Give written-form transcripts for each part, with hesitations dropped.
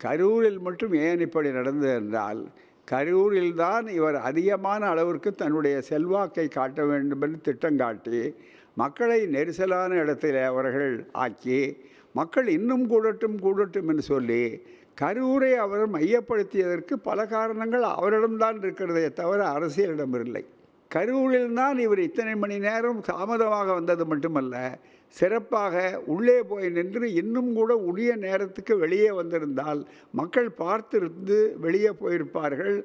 கரூரில் மட்டும் ஏன் இப்படி நடந்தது என்றால், கரூரில்தான் இவர் அதிகமான அளவிற்கு தன்னுடைய செல்வாக்கை காட்ட வேண்டும் என்று திட்டம் காட்டி, மக்களை நெரிசலான இடத்தில் அவர்கள் ஆக்கி, மக்கள் இன்னும் கூடட்டும் கூடட்டும் என்று சொல்லி, கரூரை அவர் மையப்படுத்தியதற்கு பல காரணங்கள் அவரிடம்தான் இருக்கிறதே தவிர அரசியலிடம் இல்லை. கரூரில்தான் இவர் இத்தனை மணி நேரம் தாமதமாக வந்தது மட்டுமல்ல, சிறப்பாக உள்ளே போய் நின்று இன்னும் கூட உரிய நேரத்துக்கு வெளியே வந்திருந்தால் மக்கள் பார்த்திருந்து வெளியே போயிருப்பார்கள்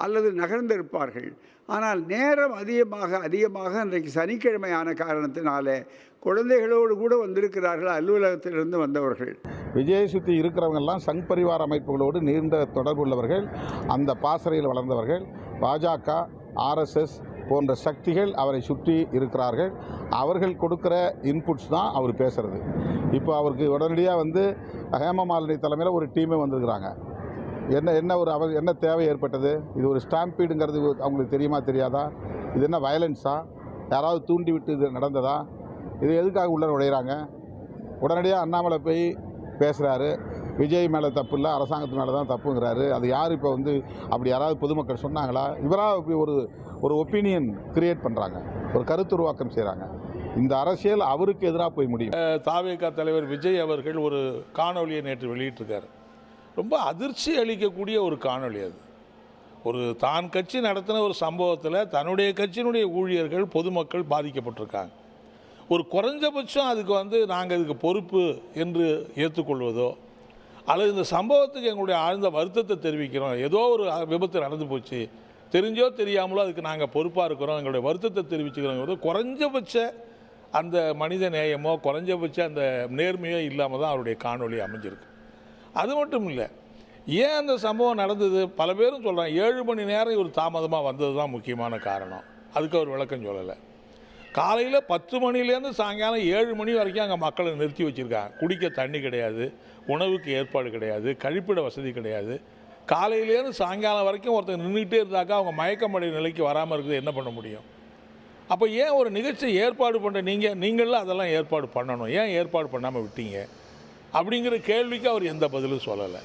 அல்லது நகர்ந்திருப்பார்கள். ஆனால் நேரம் அதிகமாக அன்றைக்கு சனிக்கிழமையான காரணத்தினாலே குழந்தைகளோடு கூட வந்திருக்கிறார்கள், அலுவலகத்திலிருந்து வந்தவர்கள். விஜயை சுற்றி இருக்கிறவங்கெல்லாம் சங் பரிவார அமைப்புகளோடு நீண்ட தொடர்பு உள்ளவர்கள், அந்த பாசறையில் வளர்ந்தவர்கள். பாஜக, ஆர்எஸ்எஸ் போன்ற சக்திகள் அவரை சுற்றி இருக்கிறார்கள். அவர்கள் கொடுக்குற இன்புட்ஸ் தான் அவர் பேசுகிறது. இப்போ அவருக்கு உடனடியாக ஹேமமாலினி தலைமையில் ஒரு டீமே வந்திருக்கிறாங்க. என்ன தேவை ஏற்பட்டது? இது ஒரு ஸ்டாம்பீடுங்கிறது அவங்களுக்கு தெரியுமா தெரியாதா? இது என்ன வயலன்ஸா? யாராவது தூண்டி விட்டு இது நடந்ததா? இது எதுக்காக உள்ள நுழையிறாங்க? உடனடியாக அண்ணாமலை போய் பேசுகிறாரு. விஜய் மேலே தப்பு இல்லை, அரசாங்கத்து மேலே தான் தப்புங்கிறாரு. அது யார் இப்போ அப்படி யாராவது பொதுமக்கள் சொன்னாங்களா? இவராக இப்படி ஒரு ஒப்பீனியன் கிரியேட் பண்ணுறாங்க, ஒரு கருத்துருவாக்கம் செய்கிறாங்க. இந்த அரசியல் அவருக்கு எதிராக போய் முடியும். தாவேகா தலைவர் விஜய் அவர்கள் ஒரு காணொலியை நேற்று வெளியிட்டிருக்காரு. ரொம்ப அதிர்ச்சி அளிக்கக்கூடிய ஒரு காணொலி அது. ஒரு தான் கட்சி நடத்தின ஒரு சம்பவத்தில் தன்னுடைய கட்சியினுடைய ஊழியர்கள் பொதுமக்கள் பாதிக்கப்பட்டிருக்காங்க. ஒரு குறைஞ்சபட்சம் அதுக்கு நாங்கள் இதுக்கு பொறுப்பு என்று ஏற்றுக்கொள்வதோ அல்லது இந்த சம்பவத்துக்கு எங்களுடைய ஆழ்ந்த வருத்தத்தை தெரிவிக்கிறோம், ஏதோ ஒரு விபத்து நடந்து போச்சு, தெரிஞ்சோ தெரியாமலோ அதுக்கு நாங்கள் பொறுப்பாக இருக்கிறோம், எங்களுடைய வருத்தத்தை தெரிவிச்சுக்கிறோங்கிறது குறைஞ்சபட்ச அந்த மனித நேயமோ குறைஞ்சபட்ச அந்த நேர்மையோ இல்லாமல் தான் அவருடைய காணொலி அமைஞ்சிருக்கு. அது மட்டும் இல்லை, ஏன் அந்த சம்பவம் நடந்தது? பல பேரும் சொல்கிறாங்க 7 மணி நேரம் இவர் தாமதமாக வந்தது தான் முக்கியமான காரணம். அதுக்கு அவர் விளக்கம் சொல்லலை. காலையில் 10 மணிலேருந்து சாயங்காலம் 7 மணி வரைக்கும் அங்கே மக்களை நிறுத்தி வச்சுருக்காங்க. குடிக்க தண்ணி கிடையாது, உணவுக்கு ஏற்பாடு கிடையாது, கழிப்பிட வசதி கிடையாது. காலையிலேருந்து சாயங்காலம் வரைக்கும் ஒருத்தர் நின்றுக்கிட்டே இருந்தாக்கா அவங்க மயக்கமடை நிலைக்கு வராமல் இருக்குது, என்ன பண்ண முடியும்? அப்போ ஏன் ஒரு நிகழ்ச்சி ஏற்பாடு பண்ணுற நீங்களாம் அதெல்லாம் ஏற்பாடு பண்ணணும், ஏன் ஏற்பாடு பண்ணாமல் விட்டீங்க அப்படிங்கிற கேள்விக்கு அவர் எந்த பதிலும் சொல்லலை.